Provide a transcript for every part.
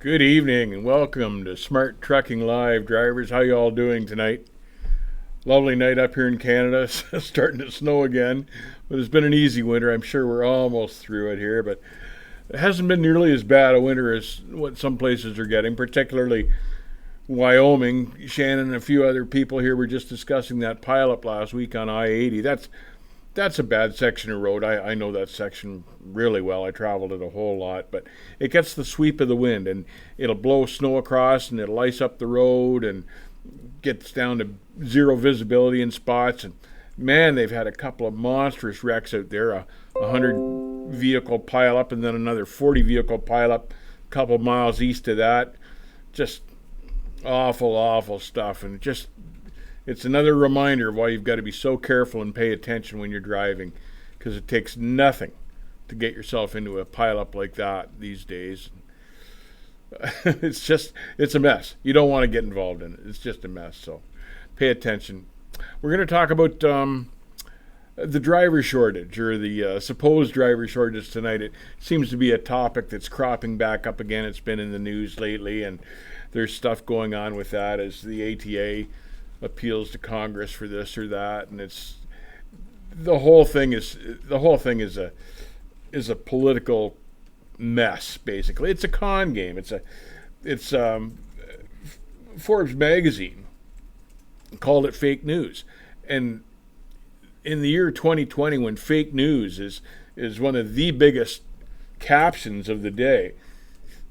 Good evening and welcome to Smart Trucking Live, drivers. How you all doing tonight? Lovely night up here in Canada. Starting to snow again, but it's been an easy winter. I'm sure we're almost through it here, but it hasn't been nearly as bad a winter as what some places are getting, particularly Wyoming. Shannon and a few other people here were just discussing that pileup last week on I-80. That's a bad section of road. I know that section really well. I traveled it a whole lot, but it gets the sweep of the wind, and it'll blow snow across, and it'll ice up the road, and gets down to zero visibility in spots. And man, they've had a couple of monstrous wrecks out there. A 100 vehicle pileup, and then another 40 vehicle pileup a couple miles east of that. Just awful stuff, and it's another reminder of why you've got to be so careful and pay attention when you're driving, because it takes nothing to get yourself into a pileup like that these days. It's a mess. You don't want to get involved in it. It's just a mess, so pay attention. We're going to talk about the driver shortage, or the supposed driver shortage tonight. It seems to be a topic that's cropping back up again. It's been in the news lately, and there's stuff going on with that as the ATA appeals to Congress for this or that, and it's the whole thing is a political mess. Basically, it's a con game. It's Forbes magazine called it fake news, and in the year 2020, when fake news is one of the biggest captions of the day,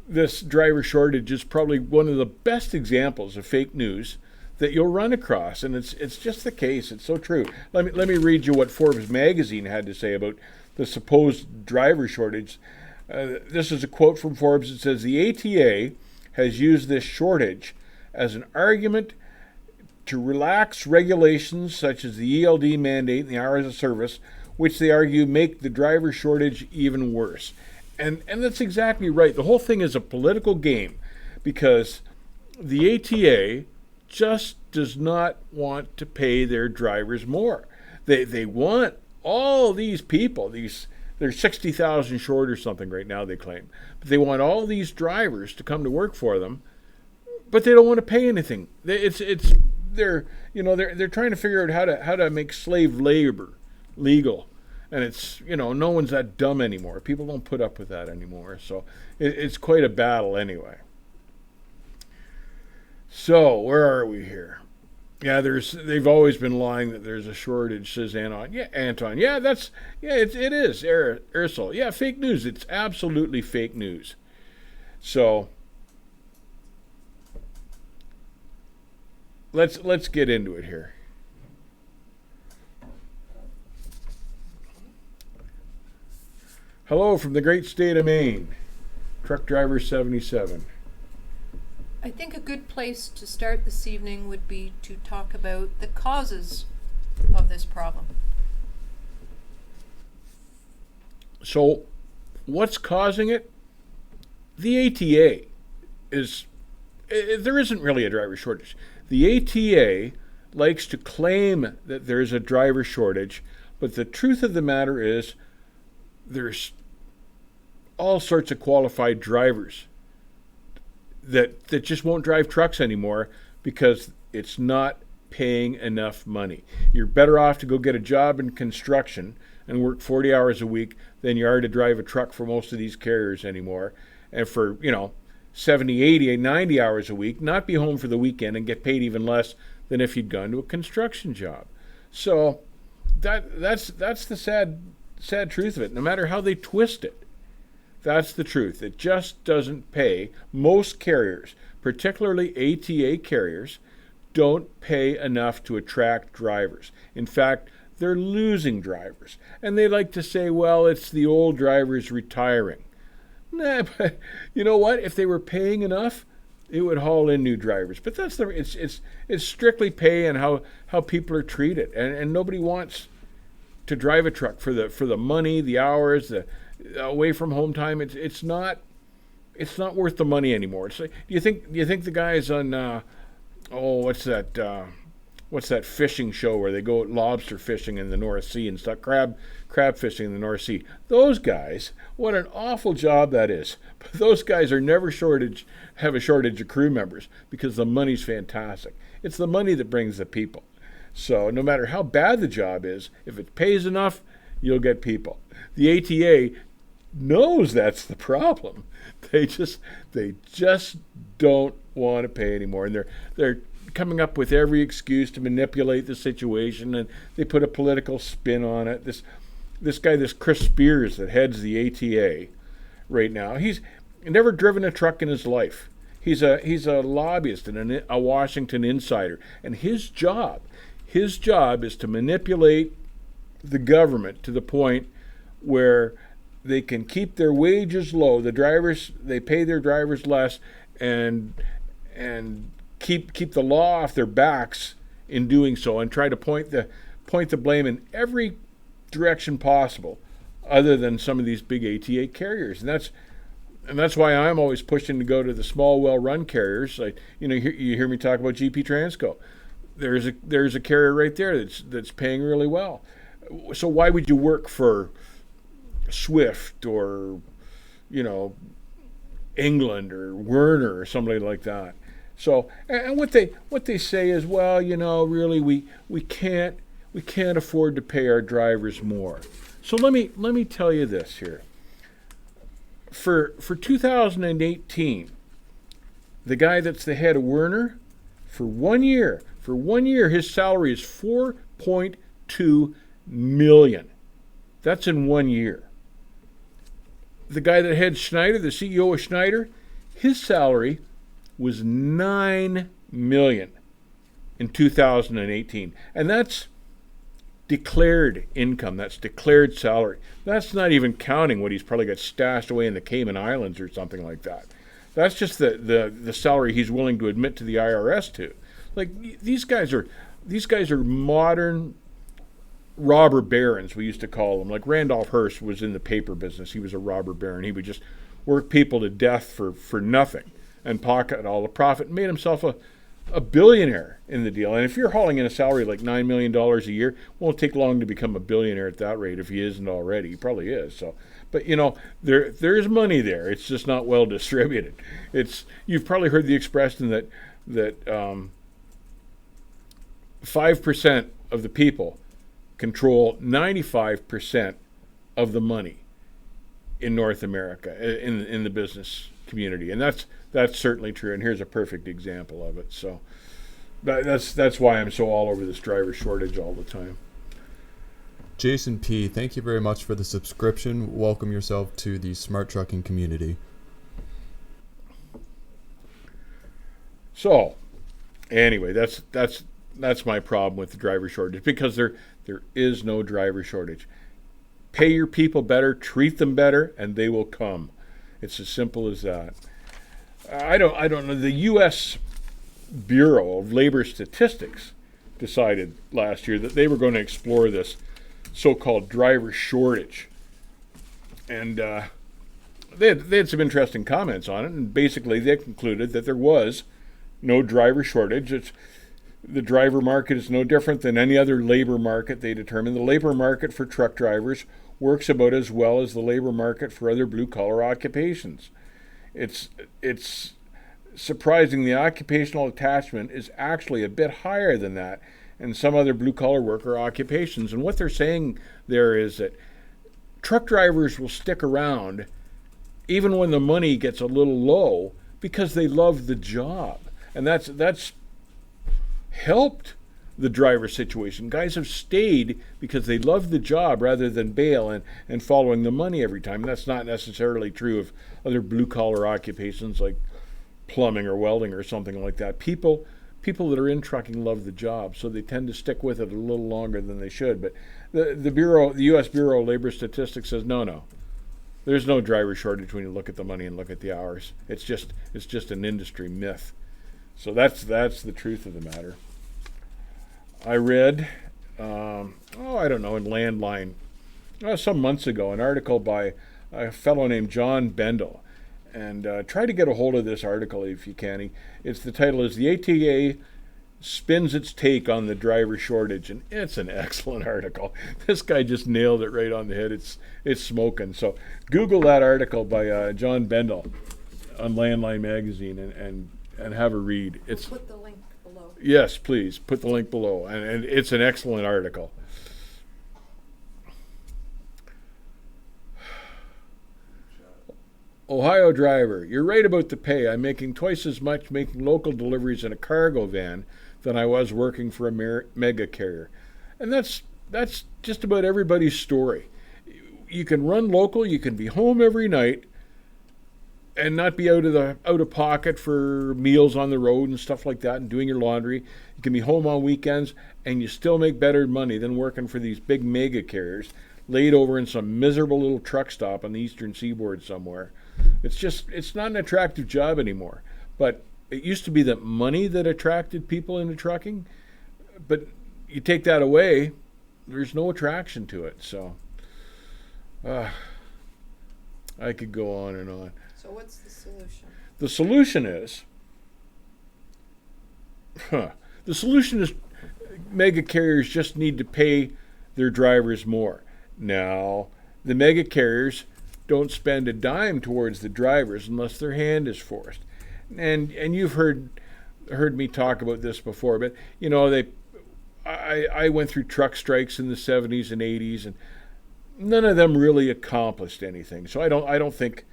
this driver shortage is probably one of the best examples of fake news that you'll run across, and it's just the case. It's so true. Let me read you what Forbes magazine had to say about the supposed driver shortage. This is a quote from Forbes. It says, "The ATA has used this shortage as an argument to relax regulations such as the ELD mandate and the hours of service, which they argue make the driver shortage even worse." And that's exactly right. The whole thing is a political game, because the ATA just does not want to pay their drivers more. They want all these people, they're 60,000 short or something right now, they claim. But they want all these drivers to come to work for them, but they don't want to pay anything. They're trying to figure out how to make slave labor legal. And no one's that dumb anymore. People don't put up with that anymore. So it's quite a battle anyway. So, where are we here? Yeah, they've always been lying that there's a shortage, says Anton. Yeah, Anton. Yeah, it is. Ursula. Yeah, fake news. It's absolutely fake news. So, let's get into it here. Hello from the great state of Maine. Truck Driver 77. I think a good place to start this evening would be to talk about the causes of this problem. So, what's causing it? The ATA there isn't really a driver shortage. The ATA likes to claim that there's a driver shortage, but the truth of the matter is there's all sorts of qualified drivers that just won't drive trucks anymore because it's not paying enough money. You're better off to go get a job in construction and work 40 hours a week than you are to drive a truck for most of these carriers anymore. And for, 70, 80, 90 hours a week, not be home for the weekend and get paid even less than if you'd gone to a construction job. So that's the sad truth of it, no matter how they twist it. That's the truth. It just doesn't pay. Most carriers, particularly ATA carriers, don't pay enough to attract drivers. In fact, they're losing drivers. And they like to say, well, it's the old drivers retiring. Nah, but you know what? If they were paying enough, it would haul in new drivers. But it's strictly pay and how people are treated. And nobody wants to drive a truck for the money, the hours, the away from home time. It's not worth the money anymore. Do you think the guys on what's what's that fishing show where they go lobster fishing in the North Sea and stuff, crab fishing in the North Sea. Those guys, what an awful job that is. But those guys are never have a shortage of crew members because the money's fantastic. It's the money that brings the people. So no matter how bad the job is, if it pays enough, you'll get people. The ATA knows that's the problem. They just don't want to pay anymore, and they're coming up with every excuse to manipulate the situation, and they put a political spin on it. This guy, this Chris Spears that heads the ATA right now, he's never driven a truck in his life. He's a lobbyist and a Washington insider, and his job is to manipulate the government to the point where they can keep their wages low. They pay their drivers less, and keep the law off their backs in doing so, and try to point the blame in every direction possible, other than some of these big ATA carriers. And that's why I'm always pushing to go to the small, well-run carriers. Like, you hear me talk about GP Transco. There's a carrier right there that's paying really well. So why would you work for Swift or England or Werner or somebody like that? So, and what they say is, well, really we can't afford to pay our drivers more. So let me tell you this here. For 2018, the guy that's the head of Werner, for 1 year, his salary is $4.2 million. That's in 1 year. The guy that heads Schneider, the CEO of Schneider, his salary was $9 million in 2018, and that's declared income. That's declared salary. That's not even counting what he's probably got stashed away in the Cayman Islands or something like that. That's just the salary he's willing to admit to the IRS to. Like, these guys are modern robber barons, we used to call them. Like Randolph Hearst was in the paper business. He was a robber baron. He would just work people to death for nothing and pocket all the profit and made himself a billionaire in the deal. And if you're hauling in a salary like $9 million a year, it won't take long to become a billionaire at that rate if he isn't already. He probably is. So, but there's money there. It's just not well distributed. You've probably heard the expression that 5% of the people control 95% of the money in North America in the business community, and that's certainly true. And here's a perfect example of it. So that's why I'm so all over this driver shortage all the time. Jason P., thank you very much for the subscription. Welcome yourself to the smart trucking community. So anyway, that's my problem with the driver shortage, because there is no driver shortage. Pay your people better, treat them better, and they will come. It's as simple as that. I don't know. The U.S. Bureau of Labor Statistics decided last year that they were going to explore this so-called driver shortage, and they had some interesting comments on it. And basically, they concluded that there was no driver shortage. The driver market is no different than any other labor market. They determined the labor market for truck drivers works about as well as the labor market for other blue-collar occupations. It's surprising the occupational attachment is actually a bit higher than that in some other blue-collar worker occupations. And what they're saying there is that truck drivers will stick around even when the money gets a little low because they love the job. And that's helped the driver situation. Guys have stayed because they love the job rather than bail and following the money every time. And that's not necessarily true of other blue-collar occupations like plumbing or welding or something like that. People that are in trucking love the job, so they tend to stick with it a little longer than they should. But the U.S. Bureau of Labor Statistics says no. There's no driver shortage when you look at the money and look at the hours. It's just an industry myth. So that's the truth of the matter. I read, in Landline, some months ago, an article by a fellow named John Bendel. And try to get a hold of this article if you can. The title is "The ATA spins its take on the driver shortage, and it's an excellent article. This guy just nailed it right on the head. It's smoking. So Google that article by John Bendel on Landline Magazine and have a read. It's We'll put the link below. Yes, please put the link below, and it's an excellent article. Ohio driver, you're right about the pay. I'm making twice as much making local deliveries in a cargo van than I was working for a mega carrier. And that's just about everybody's story. You can run local, you can be home every night and not be out of pocket for meals on the road and stuff like that and doing your laundry. You can be home on weekends and you still make better money than working for these big mega carriers laid over in some miserable little truck stop on the eastern seaboard somewhere. It's not an attractive job anymore. But it used to be that money that attracted people into trucking. But you take that away, there's no attraction to it. So I could go on and on. So what's the solution? The solution is mega carriers just need to pay their drivers more. Now, the mega carriers don't spend a dime towards the drivers unless their hand is forced. And you've heard me talk about this before, but you know, I went through truck strikes in the 70s and 80s, and none of them really accomplished anything. So I don't think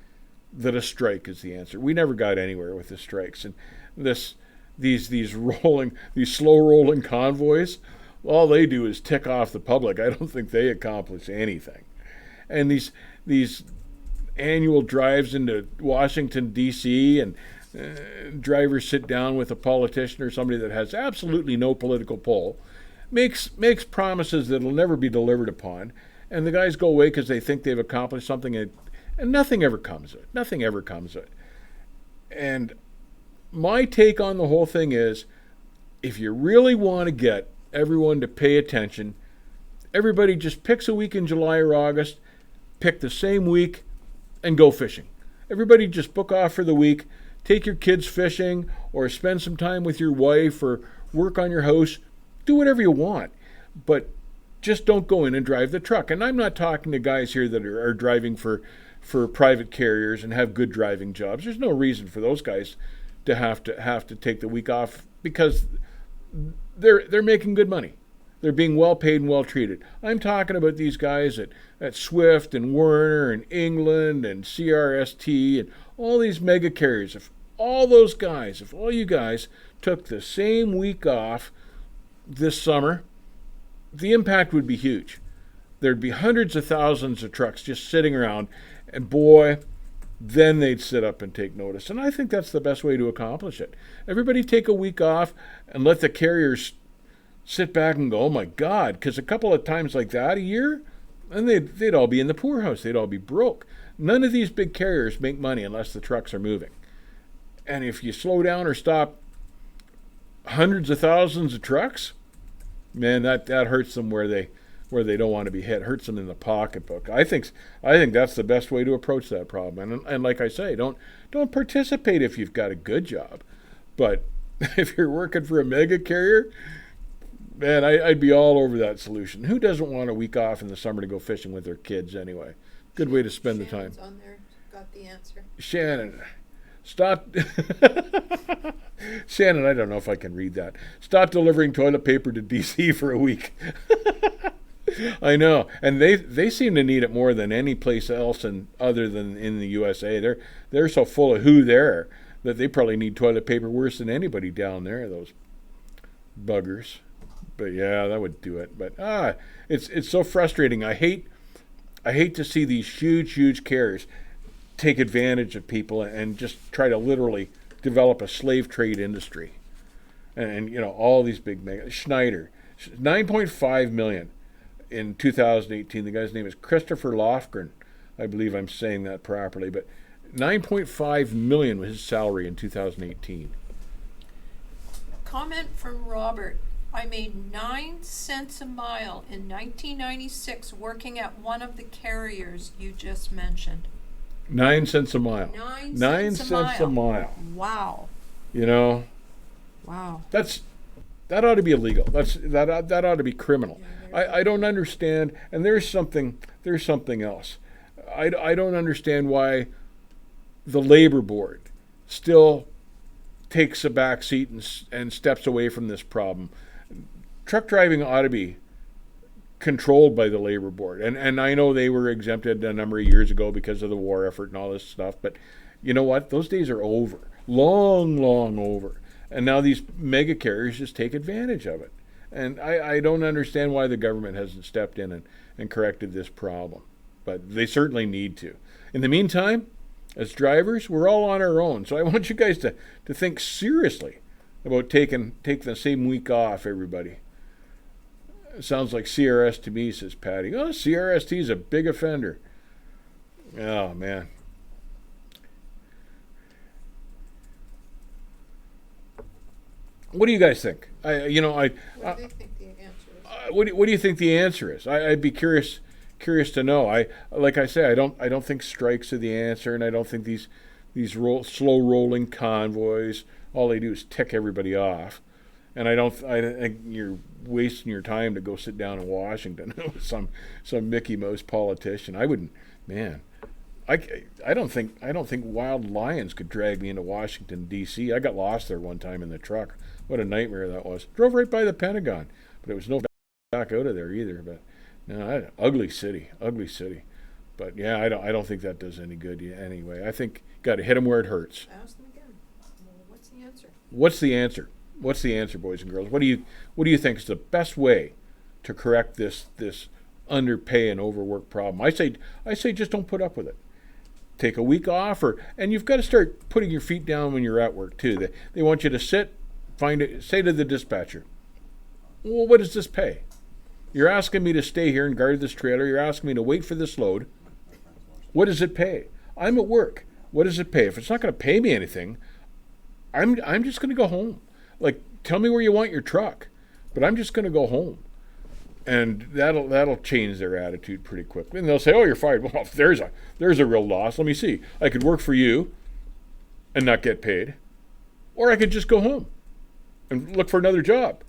that a strike is the answer. We never got anywhere with the strikes, and these slow rolling convoys, all they do is tick off the public. I don't think they accomplish anything. And these annual drives into Washington D.C. and drivers sit down with a politician or somebody that has absolutely no political pull, makes promises that'll never be delivered upon, and the guys go away because they think they've accomplished something, and nothing ever comes of it. Nothing ever comes of it. And my take on the whole thing is, if you really want to get everyone to pay attention, everybody just picks a week in July or August, pick the same week, and go fishing. Everybody just book off for the week, take your kids fishing, or spend some time with your wife, or work on your house. Do whatever you want, but just don't go in and drive the truck. And I'm not talking to guys here that are driving for private carriers and have good driving jobs. There's no reason for those guys to have to take the week off, because they're making good money. They're being well paid and well treated. I'm talking about these guys at Swift and Werner and England and CRST and all these mega carriers. If all you guys took the same week off this summer, the impact would be huge. There'd be hundreds of thousands of trucks just sitting around, and boy, then they'd sit up and take notice. And I think that's the best way to accomplish it. Everybody take a week off and let the carriers sit back and go, oh my God, because a couple of times like that a year, and they'd all be in the poorhouse. They'd all be broke. None of these big carriers make money unless the trucks are moving. And if you slow down or stop hundreds of thousands of trucks, man, that hurts them where they don't want to be hit. Hurts them in the pocketbook. I think that's the best way to approach that problem. And like I say, don't participate if you've got a good job. But if you're working for a mega carrier, man, I'd be all over that solution. Who doesn't want a week off in the summer to go fishing with their kids anyway? Good way to spend the time. Shannon's on there, got the answer. Shannon, stop. Shannon, I don't know if I can read that. Stop delivering toilet paper to DC for a week. I know, and they seem to need it more than any place else other than in the USA. They're so full of who there that they probably need toilet paper worse than anybody down there. Those buggers. But yeah, that would do it. But it's so frustrating. I hate to see these huge carriers take advantage of people and just try to literally develop a slave trade industry. And you know, all these big Schneider, $9.5 million in 2018. The guy's name is Christopher Lofgren. I believe I'm saying that properly, but $9.5 million was his salary in 2018. Comment from Robert. I made 9 cents a mile in 1996 working at one of the carriers you just mentioned. 9 cents a mile. 9 cents a mile. Wow. You know, Wow. that's That ought to be illegal. That ought to be criminal. I don't understand. And there's something else. I don't understand why the labor board still takes a back seat and steps away from this problem. Truck driving ought to be controlled by the labor board. And I know they were exempted a number of years ago because of the war effort and all this stuff. But you know what? Those days are over. Long, long over. And now these mega carriers just take advantage of it. And I don't understand why the government hasn't stepped in and corrected this problem. But they certainly need to. In the meantime, as drivers, we're all on our own. So I want you guys to think seriously about taking the same week off, everybody. It sounds like CRS to me, says Patty. Oh, CRST is a big offender. Oh, man. What do you guys think? What do they think the answer is? What do you think the answer is? I'd be curious to know. Like I say, I don't think strikes are the answer, and I don't think these slow rolling convoys, all they do is tick everybody off. And I think you're wasting your time to go sit down in Washington with some Mickey Mouse politician. I wouldn't, man. I don't think wild lions could drag me into Washington D.C. I got lost there one time in the truck. What a nightmare that was. Drove right by the Pentagon, but it was no back out of there either. But no, ugly city. But yeah, I don't think that does any good anyway. I think got to hit them where it hurts. Ask them again. What's the answer? What's the answer, boys and girls? What do you think is the best way to correct this underpay and overwork problem? I say just don't put up with it. Take a week off, and you've got to start putting your feet down when you're at work too. They want you to sit, say to the dispatcher, well, what does this pay? You're asking me to stay here and guard this trailer. You're asking me to wait for this load. What does it pay? I'm at work. What does it pay? If it's not going to pay me anything, I'm just going to go home. Like, tell me where you want your truck, but I'm just going to go home. And that'll change their attitude pretty quickly. And they'll say, oh, you're fired. Well, there's a real loss. Let me see. I could work for you and not get paid, or I could just go home and look for another job.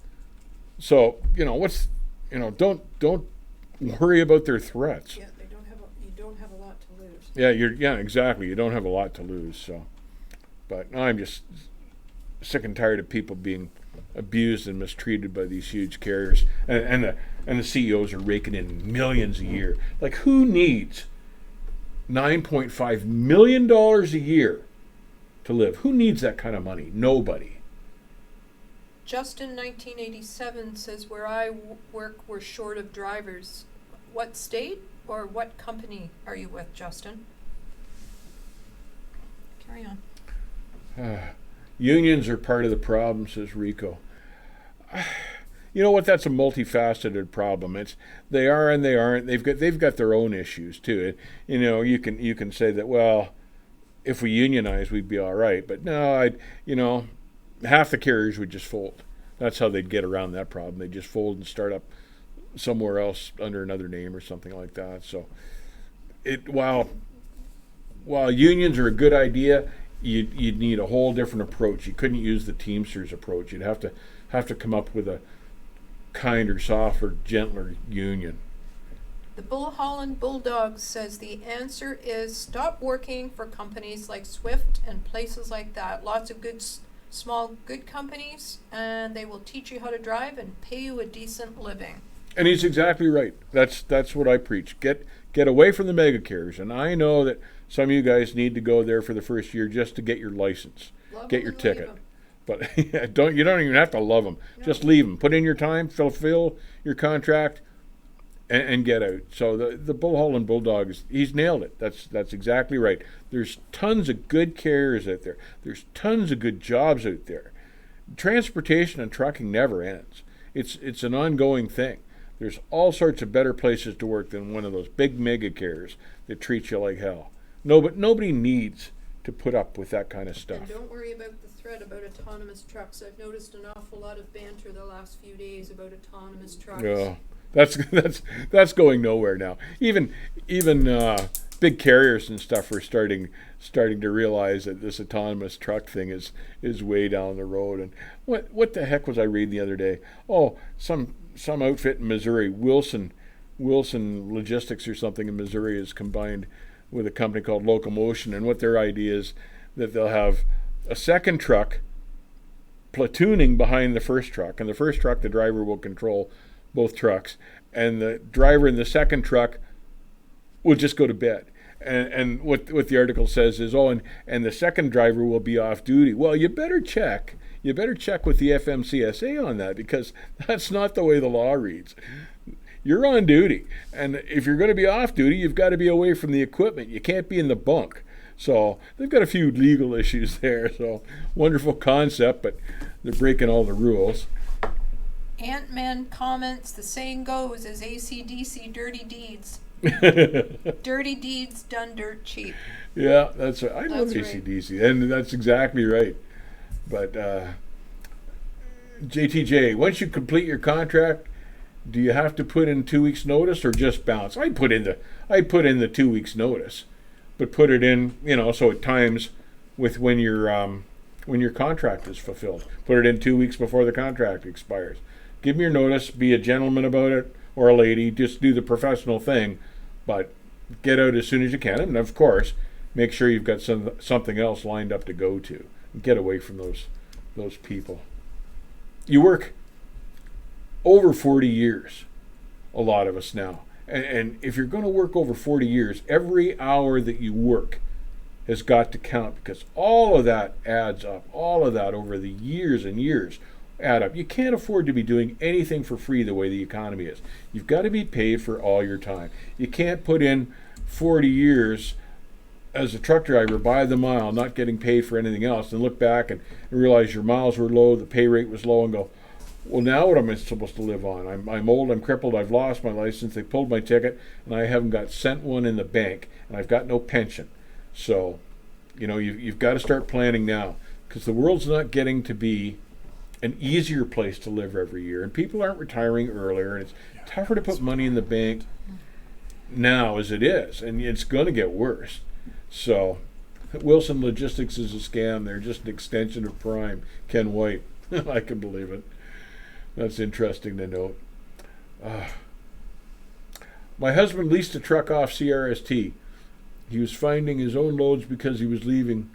So, don't worry about their threats. Yeah, you don't have a lot to lose. Yeah, exactly. You don't have a lot to lose. So, but I'm just sick and tired of people being abused and mistreated by these huge carriers, and the CEOs are raking in millions a year. Like, who needs $9.5 million a year to live? Who needs that kind of money? Nobody. Justin 1987 says, where I work, we're short of drivers. What state or what company are you with, Justin? Carry on. Unions are part of the problem, says Rico. You know what? That's a multifaceted problem. They are and they aren't. They've got their own issues too. You can say that, well, if we unionize, we'd be all right. But no, half the carriers would just fold. That's how they'd get around that problem. They'd just fold and start up somewhere else under another name or something like that. So, while unions are a good idea, you'd need a whole different approach. You couldn't use the Teamsters approach. You'd have to come up with a kinder, softer, gentler union. The Bullholland Bulldog says the answer is stop working for companies like Swift and places like that. Lots of good, small, good companies, and they will teach you how to drive and pay you a decent living. And he's exactly right. That's what I preach. Get away from the mega carriers. And I know that some of you guys need to go there for the first year just to get your license, get your ticket. But you don't even have to love them. No. Just leave them. Put in your time, fulfill your contract, and get out. So the Bullholland Bulldog he's nailed it. That's exactly right. There's tons of good carriers out there. There's tons of good jobs out there. Transportation and trucking never ends. It's an ongoing thing. There's all sorts of better places to work than one of those big mega carriers that treat you like hell. No, but nobody needs to put up with that kind of stuff. And don't worry about the threat about autonomous trucks. I've noticed an awful lot of banter the last few days about autonomous trucks. Yeah, that's going nowhere now. Even big carriers and stuff are starting to realize that this autonomous truck thing is way down the road. And what the heck was I reading the other day? Oh, some outfit in Missouri, Wilson Logistics or something in Missouri, is combined with a company called Locomotion, and what their idea is that they'll have a second truck platooning behind the first truck, and the first truck, the driver will control both trucks, and the driver in the second truck will just go to bed. And what the article says is, and the second driver will be off duty. Well, you better check with the FMCSA on that, because that's not the way the law reads. You're on duty, and if you're going to be off duty, you've got to be away from the equipment. You can't be in the bunk. So they've got a few legal issues there. So wonderful concept, but they're breaking all the rules. Ant-Man comments, the saying goes, is AC/DC dirty deeds. Dirty deeds done dirt cheap. Yeah, that's right. I love That's AC/DC, and that's exactly right. But JTJ, once you complete your contract, do you have to put in 2 weeks' notice or just bounce? I put in the 2 weeks' notice, but put it in, so it times with when your contract is fulfilled. Put it in 2 weeks before the contract expires. Give me your notice. Be a gentleman about it, or a lady. Just do the professional thing, but get out as soon as you can. And of course, make sure you've got something else lined up to go to. Get away from those people. You work over 40 years, a lot of us now. And if you're going to work over 40 years, every hour that you work has got to count, because all of that adds up. All of that over the years and years add up. You can't afford to be doing anything for free the way the economy is. You've got to be paid for all your time. You can't put in 40 years as a truck driver by the mile, not getting paid for anything else, and look back and realize your miles were low, the pay rate was low, and go, well, now what am I supposed to live on? I'm old, I'm crippled, I've lost my license, they pulled my ticket, and I haven't got sent one in the bank, and I've got no pension. So, you've got to start planning now, because the world's not getting to be an easier place to live every year, and people aren't retiring earlier, and it's tougher to put money in the bank now as it is, and it's going to get worse. So, Wilson Logistics is a scam. They're just an extension of Prime. Ken White. I can believe it. That's interesting to note. My husband leased a truck off CRST. He was finding his own loads because he was leaving.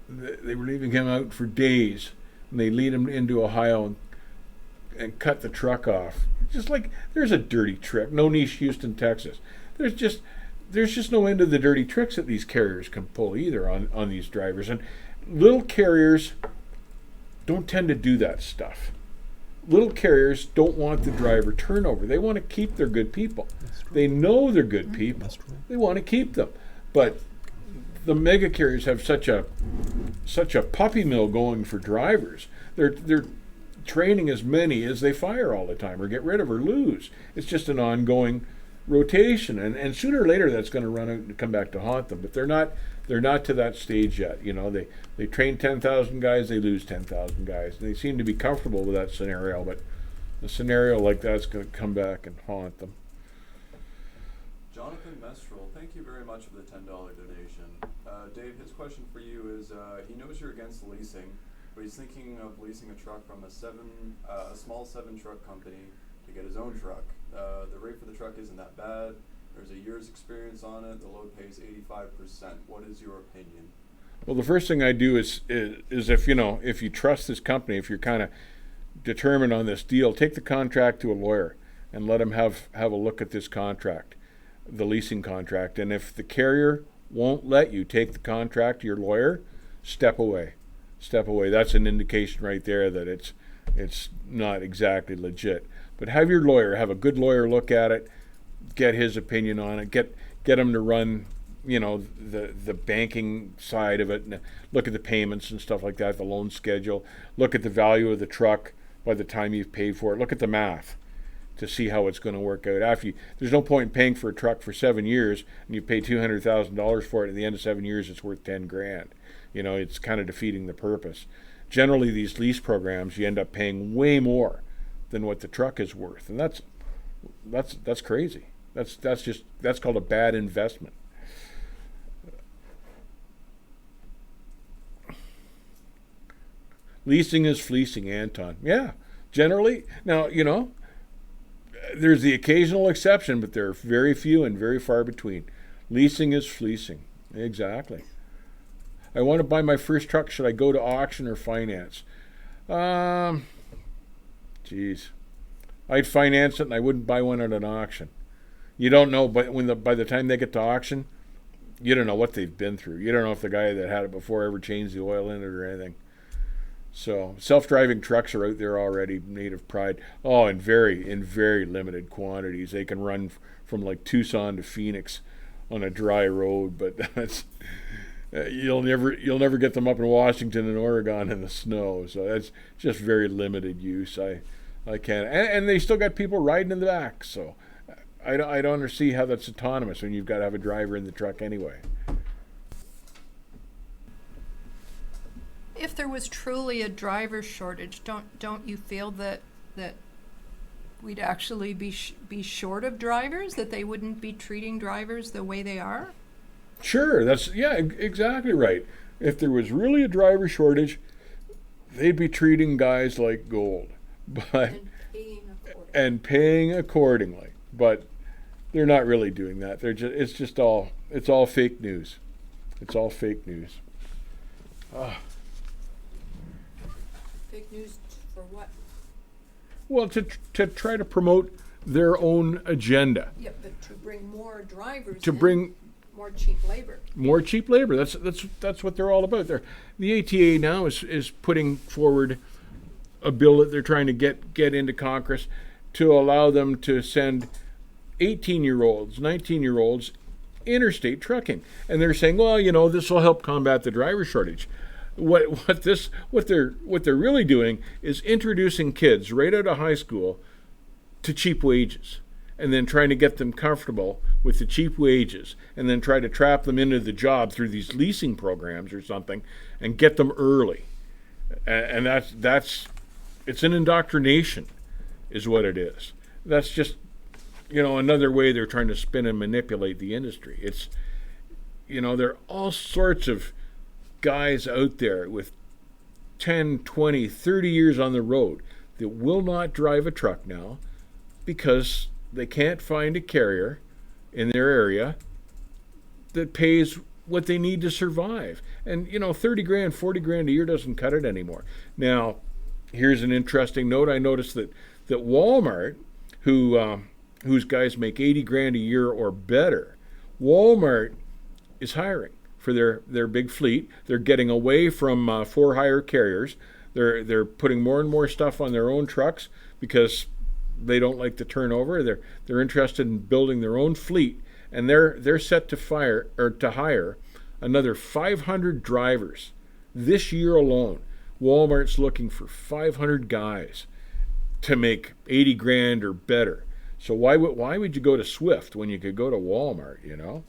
They were leaving him out for days, and they lead him into Ohio and cut the truck off. Just like, there's a dirty trick. No niche, Houston, Texas. There's just no end to the dirty tricks that these carriers can pull either on these drivers. And little carriers don't tend to do that stuff. Little carriers don't want the driver turnover. They want to keep their good people. They know they're good people. They want to keep them. But the mega carriers have such a puppy mill going for drivers. They're training as many as they fire all the time, or get rid of, or lose. It's just an ongoing rotation, and sooner or later that's going to run out and come back to haunt them. But they're not to that stage yet. They train 10,000 guys, they lose 10,000 guys. And they seem to be comfortable with that scenario, but a scenario like that's going to come back and haunt them. Jonathan Mestrel, thank you very much for the $10 donation. Dave, his question for you is, he knows you're against leasing, but he's thinking of leasing a truck from a small 7-truck company to get his own truck. The rate for the truck isn't that bad. There's a year's experience on it. The load pays 85%. What is your opinion? Well, the first thing I do is if you trust this company, if you're kind of determined on this deal, take the contract to a lawyer and let him have a look at this contract, the leasing contract. And if the carrier won't let you take the contract to your lawyer, step away. Step away. That's an indication right there that it's not exactly legit. But have your lawyer, have a good lawyer look at it, get his opinion on it, get him to run, the banking side of it, and look at the payments and stuff like that, the loan schedule, look at the value of the truck by the time you've paid for it, look at the math to see how it's going to work out. There's no point in paying for a truck for 7 years and you pay $200,000 for it. At the end of 7 years, it's worth $10,000. It's kind of defeating the purpose. Generally, these lease programs, you end up paying way more than what the truck is worth, and that's crazy. That's called a bad investment. Leasing is fleecing, Anton. Yeah, generally. Now, there's the occasional exception, but they're very few and very far between. Leasing is fleecing. Exactly. I want to buy my first truck. Should I go to auction or finance? Geez. I'd finance it and I wouldn't buy one at an auction. You don't know, but by the time they get to auction, you don't know what they've been through. You don't know if the guy that had it before ever changed the oil in it or anything. So self-driving trucks are out there already, native pride. Oh, in very limited quantities. They can run from like Tucson to Phoenix on a dry road, but that's you'll never get them up in Washington and Oregon in the snow. So that's just very limited use. I can't, and they still got people riding in the back. So I don't see how that's autonomous when you've got to have a driver in the truck anyway. If there was truly a driver shortage, don't you feel that we'd actually be short of drivers, that they wouldn't be treating drivers the way they are? Sure, exactly right. If there was really a driver shortage, they'd be treating guys like gold, but and paying accordingly. But they're not really doing that. It's all fake news. It's all fake news. Fake news for what? Well, to try to promote their own agenda. Yeah, but to bring more drivers. Bring more cheap labor. More cheap labor. That's what they're all about. The ATA now is putting forward a bill that they're trying to get into Congress to allow them to send 18-year-olds, 19-year-olds interstate trucking. And they're saying, well, this will help combat the driver shortage. What they're really doing is introducing kids right out of high school to cheap wages, and then trying to get them comfortable with the cheap wages, and then try to trap them into the job through these leasing programs or something, and get them early. And it's an indoctrination, is what it is. That's just another way they're trying to spin and manipulate the industry. It's there are all sorts of guys out there with 10, 20, 30 years on the road that will not drive a truck now because they can't find a carrier in their area that pays what they need to survive. And 30 grand, 40 grand a year doesn't cut it anymore. Now, here's an interesting note. I noticed that Walmart, whose guys make 80 grand a year or better, Walmart is hiring for their big fleet. They're getting away from for-hire carriers. They're putting more and more stuff on their own trucks because they don't like the turnover. They're interested in building their own fleet, and they're set to hire another 500 drivers this year alone. Walmart's looking for 500 guys to make 80 grand or better. So why would you go to Swift when you could go to Walmart?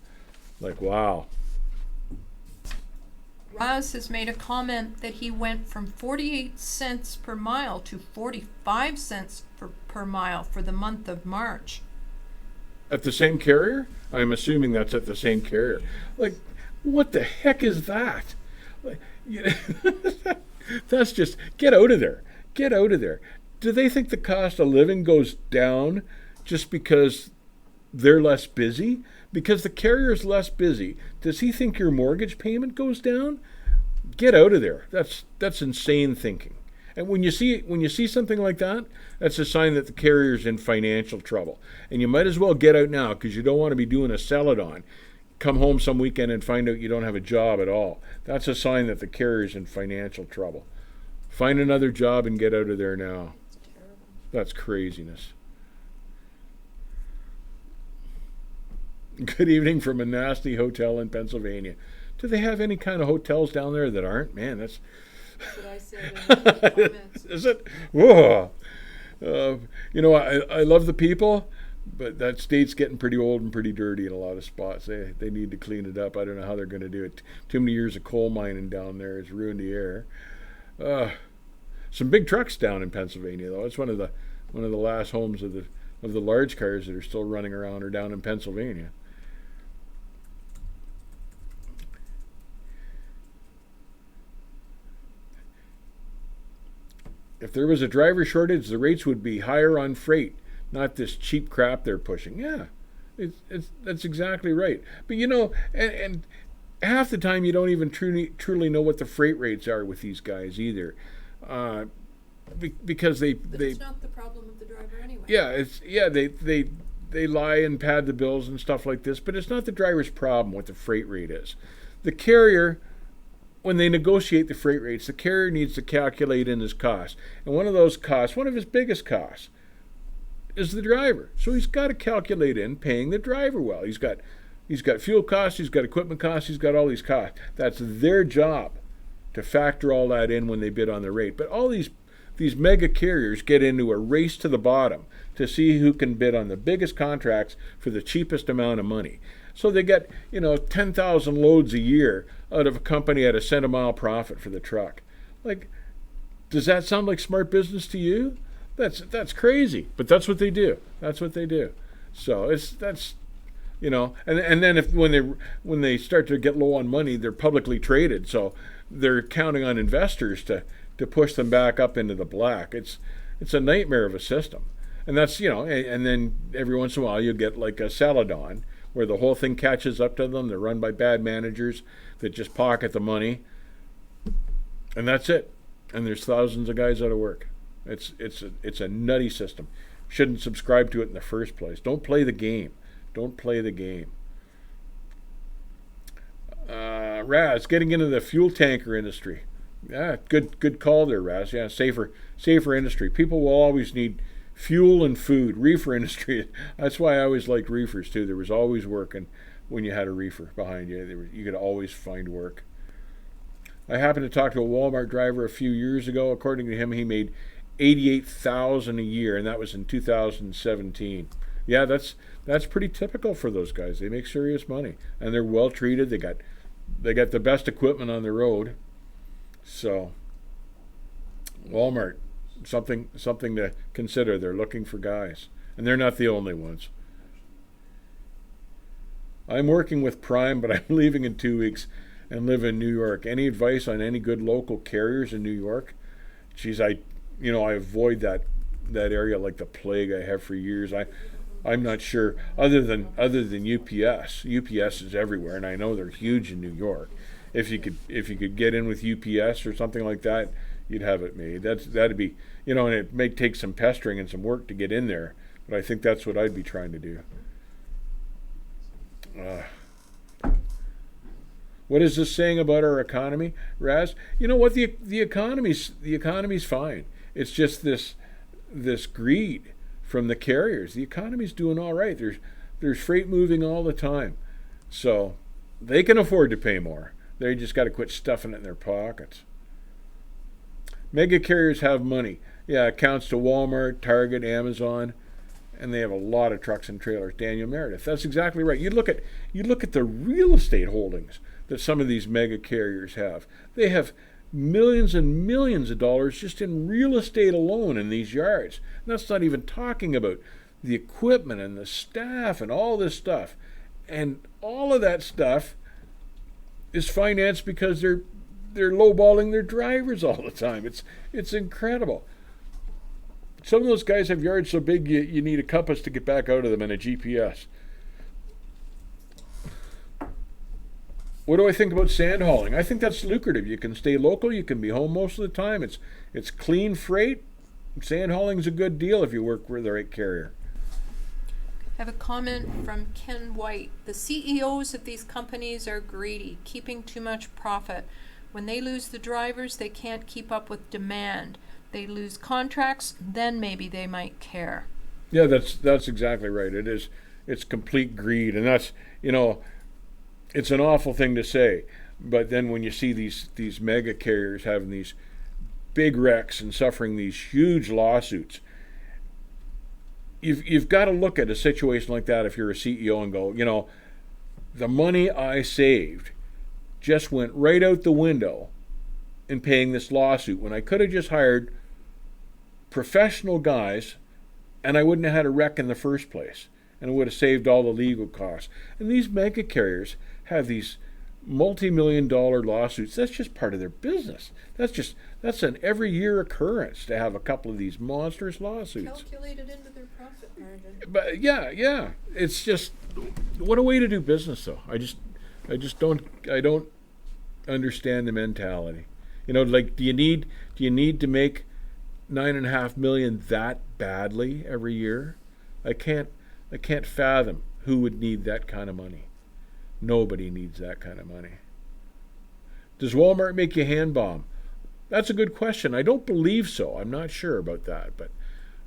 Like, wow. Raz has made a comment that he went from 48 cents per mile to 45 cents per mile for the month of March. At the same carrier? I'm assuming that's at the same carrier. Like, what the heck is that? Like, that's just, get out of there. Get out of there. Do they think the cost of living goes down just because they're less busy? Because the carrier's less busy, does he think your mortgage payment goes down? Get out of there. That's insane thinking. And when you see something like that, that's a sign that the carrier's in financial trouble. And you might as well get out now, because you don't want to be doing a sell-it-on. Come home some weekend and find out you don't have a job at all. That's a sign that the carrier's in financial trouble. Find another job and get out of there now. That's craziness. Good evening from a nasty hotel in Pennsylvania. Do they have any kind of hotels down there that aren't? Man, that's what I said in the comments. Is it? Whoa. I love the people, but that state's getting pretty old and pretty dirty in a lot of spots. They need to clean it up. I don't know how they're going to do it. Too many years of coal mining down there has ruined the air. Some big trucks down in Pennsylvania, though. It's one of the last homes of the large cars that are still running around are down in Pennsylvania. If there was a driver shortage, the rates would be higher on freight, not this cheap crap they're pushing. Yeah, that's exactly right. But and half the time you don't even truly know what the freight rates are with these guys either, because But it's not the problem of the driver anyway. They lie and pad the bills and stuff like this, but it's not the driver's problem what the freight rate is. The carrier, when they negotiate the freight rates, the carrier needs to calculate in his costs. And one of those costs, one of his biggest costs, is the driver. So he's got to calculate in paying the driver well. He's got fuel costs, he's got equipment costs, he's got all these costs. That's their job to factor all that in when they bid on the rate. But all these mega carriers get into a race to the bottom to see who can bid on the biggest contracts for the cheapest amount of money. So they get, 10,000 loads a year out of a company at a cent a mile profit for the truck. Like, does that sound like smart business to you? That's crazy, but that's what they do. That's what they do. So and then when they start to get low on money, they're publicly traded. So they're counting on investors to push them back up into the black. It's a nightmare of a system. And that's, and then every once in a while you get like a Saladon where the whole thing catches up to them. They're run by bad managers that just pocket the money. And that's it. And there's thousands of guys out of work. It's a nutty system. Shouldn't subscribe to it in the first place. Don't play the game. Don't play the game. Raz, getting into the fuel tanker industry. Yeah, good call there, Raz. Yeah, safer industry. People will always need fuel and food. Reefer industry. That's why I always liked reefers too. There was always work, and when you had a reefer behind you, you could always find work. I happened to talk to a Walmart driver a few years ago. According to him, he made $88,000 a year, and that was in 2017. Yeah, that's pretty typical for those guys. They make serious money, and they're well treated. They got the best equipment on the road. So, Walmart, something to consider. They're looking for guys, and they're not the only ones. I'm working with Prime, but I'm leaving in 2 weeks and live in New York. Any advice on any good local carriers in New York? Geez, I avoid that area like the plague. I have for years. I'm not sure. Other than UPS. UPS is everywhere, and I know they're huge in New York. If you could get in with UPS or something like that, you'd have it made. That'd be, and it may take some pestering and some work to get in there, but I think that's what I'd be trying to do. What is this saying about our economy, Raz? You know what? The economy's fine. It's just this greed from the carriers. The economy's doing all right. There's freight moving all the time, so they can afford to pay more. They just got to quit stuffing it in their pockets. Mega carriers have money. Yeah, accounts to Walmart, Target, Amazon, and they have a lot of trucks and trailers. Daniel Meredith. That's exactly right. You look at the real estate holdings that some of these mega carriers have. They have millions and millions of dollars just in real estate alone in these yards. And that's not even talking about the equipment and the staff and all this stuff. And all of that stuff is financed because they're lowballing their drivers all the time. It's incredible. Some of those guys have yards so big you need a compass to get back out of them and a GPS. What do I think about sand hauling? I think that's lucrative. You can stay local. You can be home most of the time. It's clean freight. Sand hauling is a good deal if you work with the right carrier. I have a comment from Ken White. The CEOs of these companies are greedy, keeping too much profit. When they lose the drivers, they can't keep up with demand. They lose contracts, then maybe they might care. Yeah, that's exactly right. It's complete greed, and that's, it's an awful thing to say. But then when you see these mega carriers having these big wrecks and suffering these huge lawsuits, you've got to look at a situation like that if you're a CEO and go, the money I saved just went right out the window in paying this lawsuit when I could have just hired professional guys and I wouldn't have had a wreck in the first place and it would have saved all the legal costs. And these mega carriers have these multi-million-dollar lawsuits. That's just part of their business. That's an every year occurrence to have a couple of these monstrous lawsuits. Calculated into their profit margin. But yeah, it's just what a way to do business, though. I just don't understand the mentality. Like, do you need to make $9.5 million that badly every year? I can't fathom who would need that kind of money. Nobody needs that kind of money. Does Walmart make you hand bomb? That's a good question. I don't believe so. I'm not sure about that, but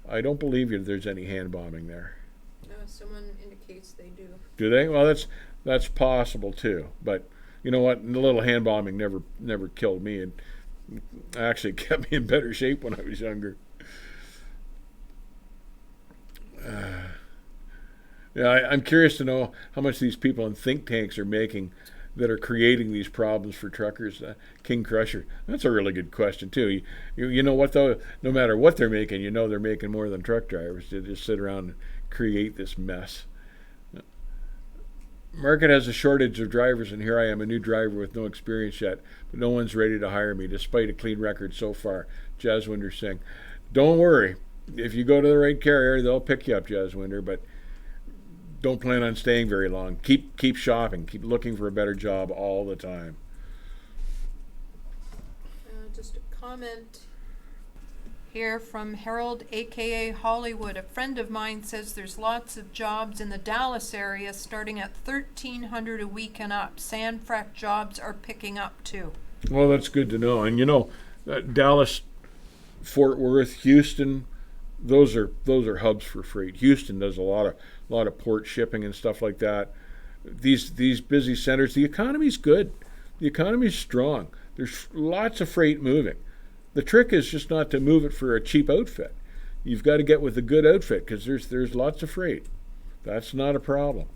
I don't believe there's any hand bombing there. Someone indicates they do. Do they? Well, that's possible too. But you know what? The little hand bombing never killed me, and actually kept me in better shape when I was younger. I'm curious to know how much these people in think tanks are making that are creating these problems for truckers. King Crusher. That's a really good question too. You know what though? No matter what they're making, they're making more than truck drivers to just sit around and create this mess. Market has a shortage of drivers, and here I am, a new driver with no experience yet, but no one's ready to hire me, despite a clean record so far. Jaswinder Singh. Don't worry. If you go to the right carrier, they'll pick you up, Jaswinder, but don't plan on staying very long. Keep shopping. Keep looking for a better job all the time. Just a comment here from Harold, aka Hollywood. A friend of mine says there's lots of jobs in the Dallas area starting at $1,300 a week and up. Sand frac jobs are picking up too. Well, that's good to know. And Dallas, Fort Worth, Houston, those are hubs for freight. Houston does a lot of port shipping and stuff like that. These busy centers, the economy's good. The economy's strong. There's lots of freight moving. The trick is just not to move it for a cheap outfit. You've got to get with a good outfit because there's lots of freight. That's not a problem.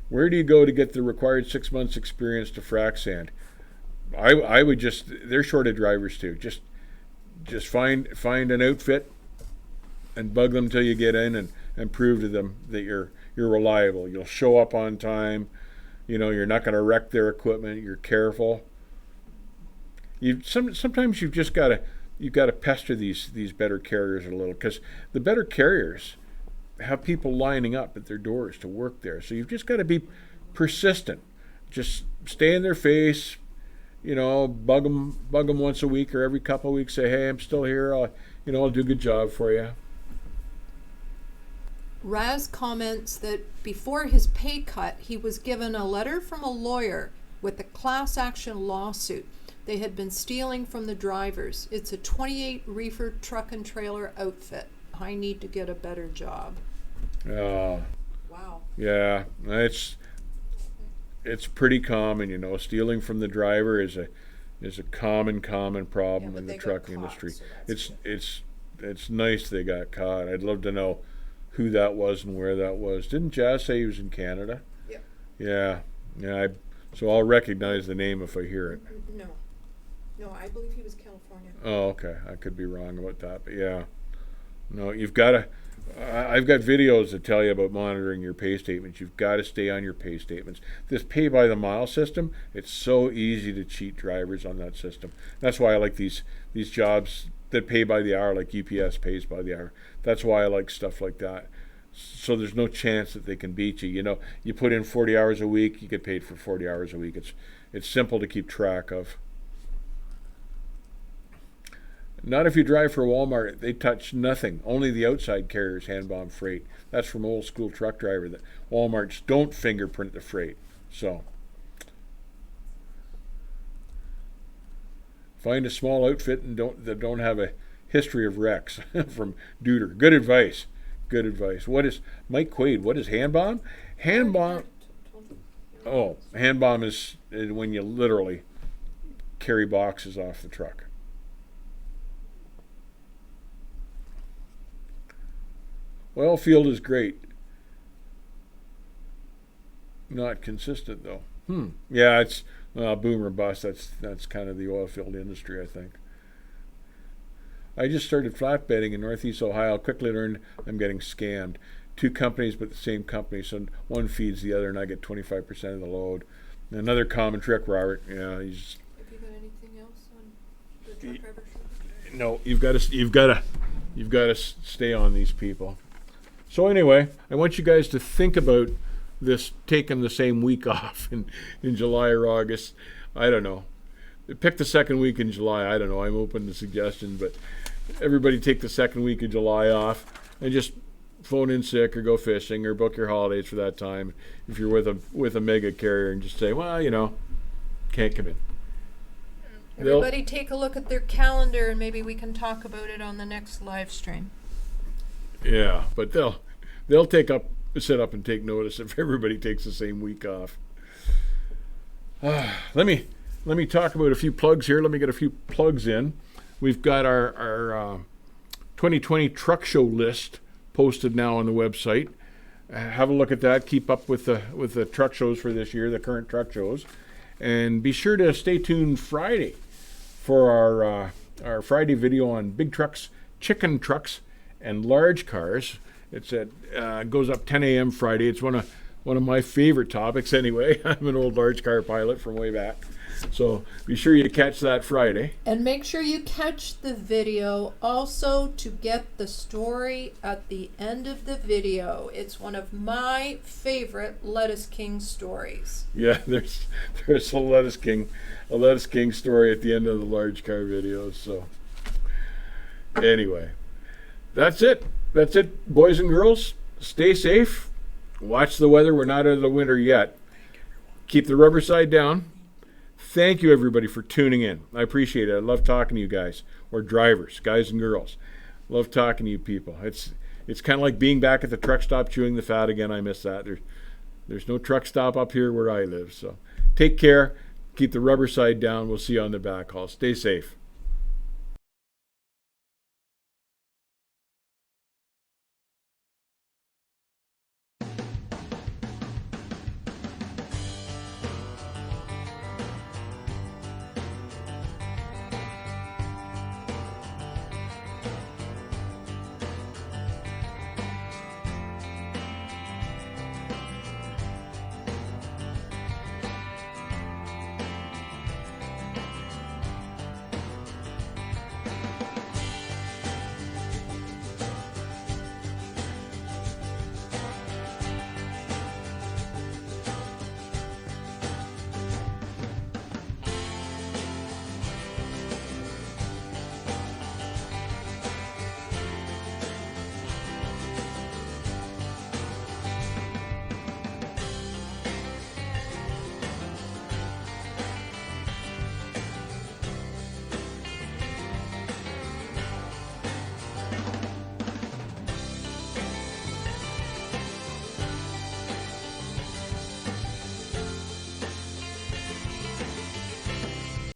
Where do you go to get the required 6 months experience to frac sand? I would they're short of drivers too. Just find an outfit and bug them till you get in and prove to them that you're reliable. You'll show up on time. You're not going to wreck their equipment. You're careful. Sometimes you've got to pester these better carriers a little, because the better carriers have people lining up at their doors to work there. So you've just got to be persistent. Just stay in their face. Bug them once a week or every couple of weeks. Say, hey, I'm still here. I'll do a good job for you. Raz comments that before his pay cut, he was given a letter from a lawyer with a class action lawsuit. They had been stealing from the drivers. It's a 28 reefer truck and trailer outfit. I need to get a better job. Wow. Yeah, it's pretty common. Stealing from the driver is a common problem in the truck industry. So it's nice they got caught. I'd love to know who that was and where that was. Didn't Jazz say he was in Canada? Yep. Yeah. So I'll recognize the name if I hear it. No, I believe he was California. Oh, okay. I could be wrong about that, but yeah. No, you've got to. I've got videos that tell you about monitoring your pay statements. You've got to stay on your pay statements. This pay by the mile system, it's so easy to cheat drivers on that system. That's why I like these jobs that pay by the hour, like UPS pays by the hour. That's why I like stuff like that. So there's no chance that they can beat you. You put in 40 hours a week, you get paid for 40 hours a week. It's simple to keep track of. Not if you drive for Walmart. They touch nothing. Only the outside carriers hand bomb freight. That's from old school truck driver. That Walmarts don't fingerprint the freight. So find a small outfit and don't have a history of wrecks. From Duder. Good advice. What is Mike Quaid? What is hand bomb? Hand bomb. Oh, hand bomb is when you literally carry boxes off the truck. Oil field is great. Not consistent though. Yeah, Boom or bust. That's kind of the oil field industry, I think. I just started flatbedding in Northeast Ohio. Quickly learned I'm getting scammed. 2 companies, but the same company. So one feeds the other, and I get 25% of the load. Another common trick, Robert. Yeah, Have you got anything else on the truck driver show? no. You've got to stay on these people. So anyway, I want you guys to think about this taking the same week off in July or August. I don't know. Pick the second week in July. I don't know. I'm open to suggestions, but everybody take the second week of July off and just phone in sick or go fishing or book your holidays for that time. If you're with a mega carrier, and just say, well, can't come in. Everybody take a look at their calendar, and maybe we can talk about it on the next live stream. Yeah, but they'll sit up and take notice if everybody takes the same week off. Let me talk about a few plugs here. Let me get a few plugs in. We've got our 2020 truck show list posted now on the website. Have a look at that. Keep up with the truck shows for this year, the current truck shows, and be sure to stay tuned Friday for our Friday video on big trucks, chicken trucks, and large cars. It's goes up 10 a.m. Friday. It's one of my favorite topics anyway. I'm an old large car pilot from way back. So be sure you catch that Friday. And make sure you catch the video also to get the story at the end of the video. It's one of my favorite Lettuce King stories. Yeah, there's a Lettuce King story at the end of the large car video. So anyway, that's it, boys and girls. Stay safe. Watch the weather. We're not out of the winter yet. Keep the rubber side down. Thank you, everybody, for tuning in. I appreciate it. I love talking to you guys, or drivers, guys and girls. Love talking to you people. It's kind of like being back at the truck stop chewing the fat again. I miss that. There's no truck stop up here where I live. So take care. Keep the rubber side down. We'll see you on the back haul. Stay safe.